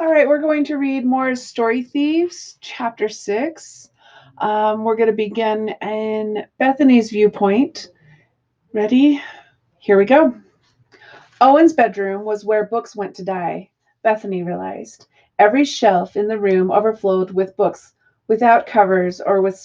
All right, we're going to read more Story Thieves, Chapter 6. We're going to begin in Bethany's viewpoint. Ready? Here we go. Owen's bedroom was where books went to die, Bethany realized. Every shelf in the room overflowed with books without covers or with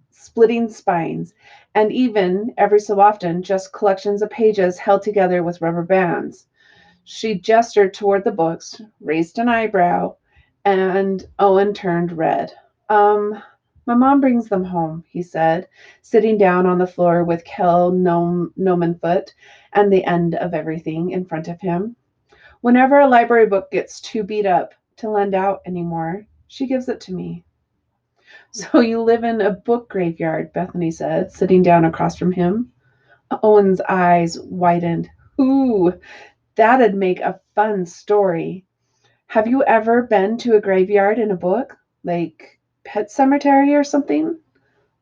splitting spines, and even, every so often, just collections of pages held together with rubber bands. She gestured toward the books, raised an eyebrow, and Owen turned red. My mom brings them home, he said, sitting down on the floor with Kel Nomenfoot and the end of everything in front of him. Whenever a library book gets too beat up to lend out anymore, she gives it to me. So you live in a book graveyard, Bethany said, sitting down across from him. Owen's eyes widened. Ooh, that'd make a fun story. Have you ever been to a graveyard in a book? Like Pet Cemetery or something?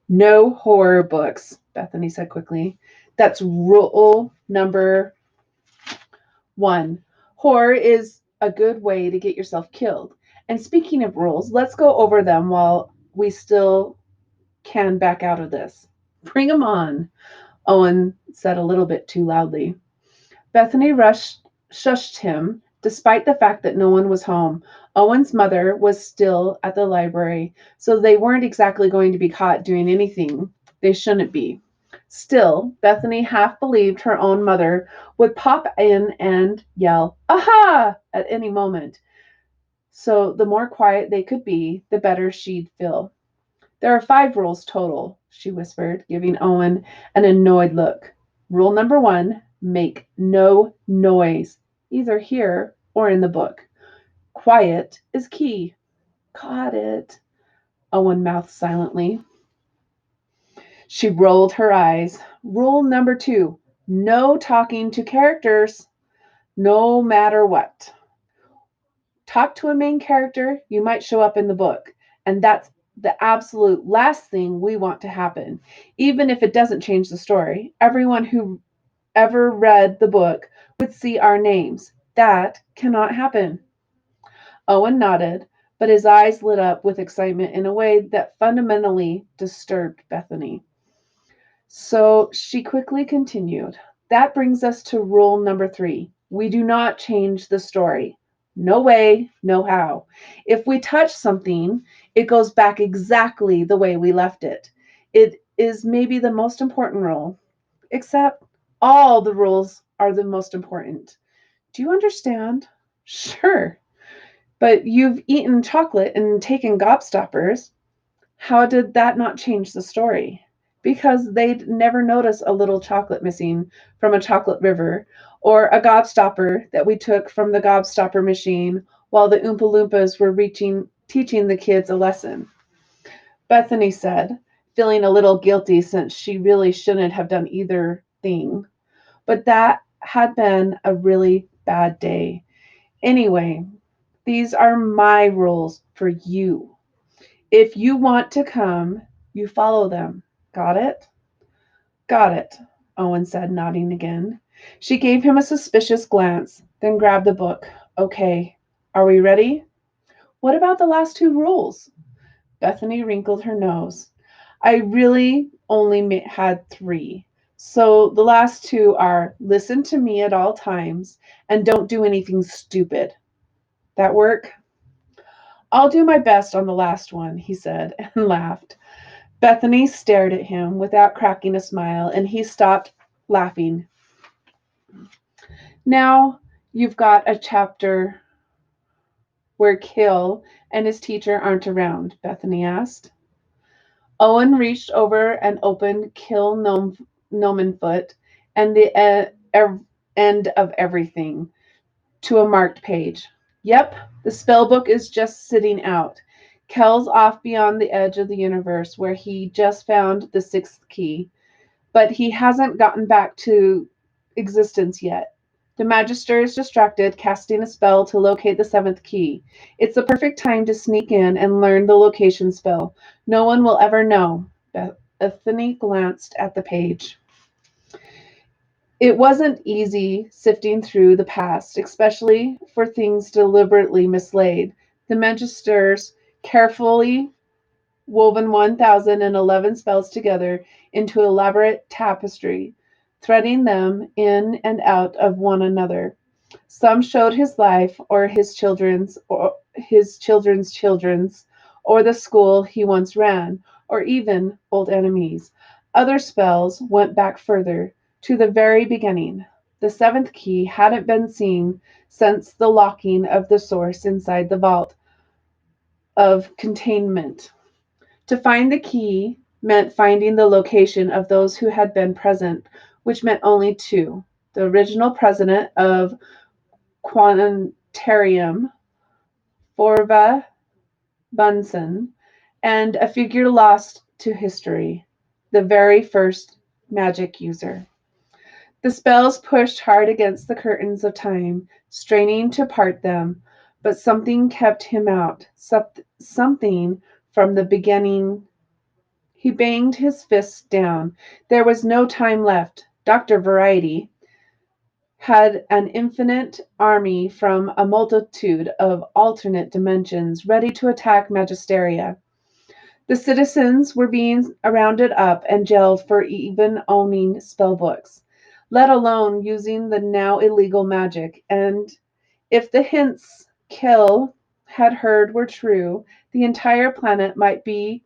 No horror books, Bethany said quickly. That's rule number one. Horror is a good way to get yourself killed. And speaking of rules, let's go over them while we still can back out of this. Bring 'em on, Owen said a little bit too loudly. Bethany shushed him, despite the fact that no one was home. Owen's mother was still at the library, so they weren't exactly going to be caught doing anything they shouldn't be. Still, Bethany half believed her own mother would pop in and yell, "Aha!" at any moment. So the more quiet they could be, the better she'd feel. There are 5 rules total, she whispered, giving Owen an annoyed look. Rule number 1, make no noise, either here or in the book. Quiet is key. Got it, Owen mouthed silently. She rolled her eyes. Rule number 2, no talking to characters, no matter what. Talk to a main character, you might show up in the book. And that's the absolute last thing we want to happen. Even if it doesn't change the story, everyone who ever read the book would see our names. That cannot happen. Owen nodded, but his eyes lit up with excitement in a way that fundamentally disturbed Bethany. So she quickly continued. That brings us to rule number 3. We do not change the story. No way, no how. If we touch something, it goes back exactly the way we left it. It is maybe the most important rule, except all the rules are the most important. Do you understand? Sure. But you've eaten chocolate and taken gobstoppers. How did that not change the story? Because they'd never notice a little chocolate missing from a chocolate river, or a gobstopper that we took from the gobstopper machine while the Oompa Loompas were teaching the kids a lesson. Bethany said, feeling a little guilty since she really shouldn't have done either thing. But that had been a really bad day. Anyway, these are my rules for you. If you want to come, you follow them. Got it? Got it, Owen said, nodding again. She gave him a suspicious glance, then grabbed the book. Okay, are we ready? What about the last 2 rules? Bethany wrinkled her nose. I really only had 3. So the last 2 are listen to me at all times and don't do anything stupid. That work? I'll do my best on the last one, he said, and laughed. Bethany stared at him without cracking a smile, and he stopped laughing. Now you've got a chapter where Kill and his teacher aren't around, Bethany asked. Owen reached over and opened Nomenfoot and the end of everything to a marked page. Yep, the spell book is just sitting out. Kel's off beyond the edge of the universe where he just found the 6th key, but he hasn't gotten back to existence yet. The Magister is distracted, casting a spell to locate the 7th key. It's the perfect time to sneak in and learn the location spell. No one will ever know. Bethany glanced at the page. It wasn't easy sifting through the past, especially for things deliberately mislaid. The Magisters carefully woven 1011 spells together into elaborate tapestry, threading them in and out of one another. Some showed his life or his children's children's, or the school he once ran, or even old enemies. Other spells went back further, to the very beginning. The seventh key hadn't been seen since the locking of the source inside the vault of containment. To find the key meant finding the location of those who had been present, which meant only two: the original president of Quanitarium, Forva Bunsen, and a figure lost to history, the very first magic user. The spells pushed hard against the curtains of time, straining to part them, but something kept him out, something from the beginning. He banged his fists down. There was no time left. Dr. Variety had an infinite army from a multitude of alternate dimensions ready to attack Magisteria. The citizens were being rounded up and jailed for even owning spellbooks, let alone using the now illegal magic. And if the hints Kill had heard were true, the entire planet might be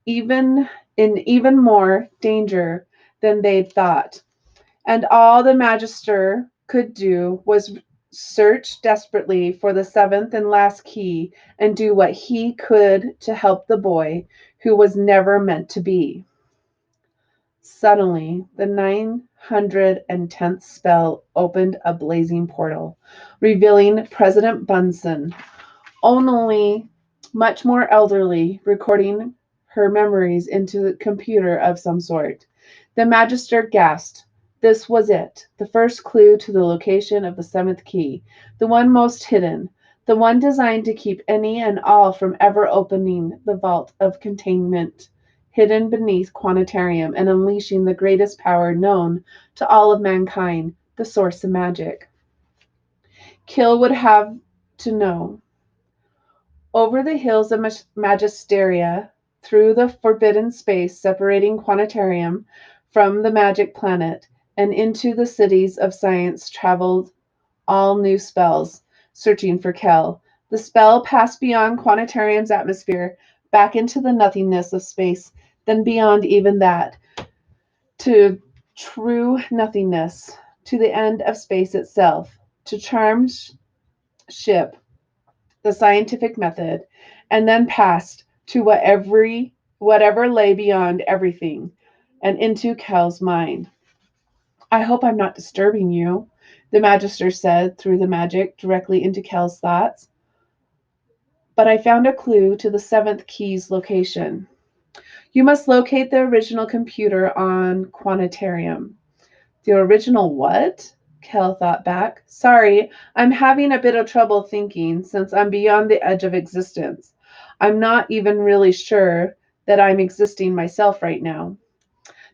even in even more danger than they'd thought. And all the Magister could do was search desperately for the seventh and last key and do what he could to help the boy who was never meant to be. Suddenly, the 910th spell opened a blazing portal, revealing President Bunsen, only much more elderly, recording her memories into a computer of some sort. The Magister gasped. This was it, the first clue to the location of the seventh key, the one most hidden, the one designed to keep any and all from ever opening the vault of containment, hidden beneath Quanitarium and unleashing the greatest power known to all of mankind, the source of magic. Kill would have to know. Over the hills of Magisteria, through the forbidden space separating Quanitarium from the magic planet, and into the cities of science traveled all new spells, searching for Kel. The spell passed beyond Quanitarium's atmosphere, back into the nothingness of space, then beyond even that, to true nothingness, to the end of space itself, to Charm's ship, the scientific method, and then passed to whatever lay beyond everything, and into Kel's mind. I hope I'm not disturbing you, the Magister said through the magic directly into Kel's thoughts. But I found a clue to the seventh key's location. You must locate the original computer on Quanitarium. The original what? Kel thought back. Sorry, I'm having a bit of trouble thinking since I'm beyond the edge of existence. I'm not even really sure that I'm existing myself right now.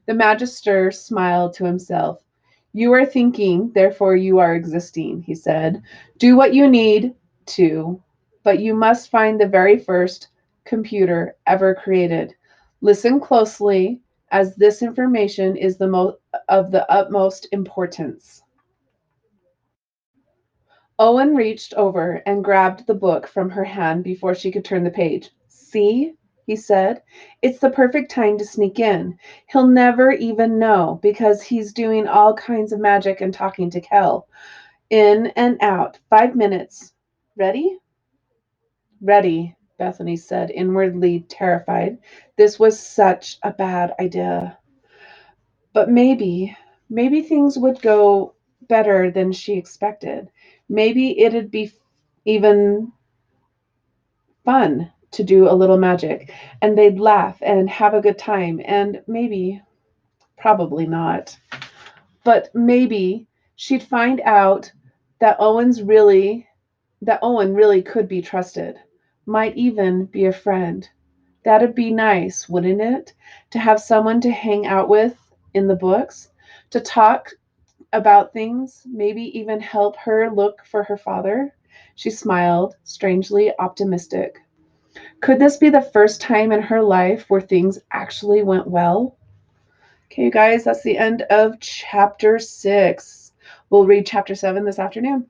The Magister smiled to himself. You are thinking, therefore you are existing, he said. Do what you need to, but you must find the very first computer ever created. Listen closely, as this information is of the utmost importance. Owen reached over and grabbed the book from her hand before she could turn the page. See, he said, it's the perfect time to sneak in. He'll never even know because he's doing all kinds of magic and talking to Kel. In and out. 5 minutes. Ready? Ready, Bethany said, inwardly terrified. This was such a bad idea. But maybe things would go better than she expected. Maybe it'd be even fun to do a little magic, and they'd laugh and have a good time, and maybe, probably not, but maybe she'd find out that Owen really could be trusted, might even be a friend. That'd be nice, wouldn't it? To have someone to hang out with in the books, to talk about things, maybe even help her look for her father? She smiled, strangely optimistic. Could this be the first time in her life where things actually went well? Okay, you guys, that's the end of chapter 6. We'll read chapter 7 this afternoon.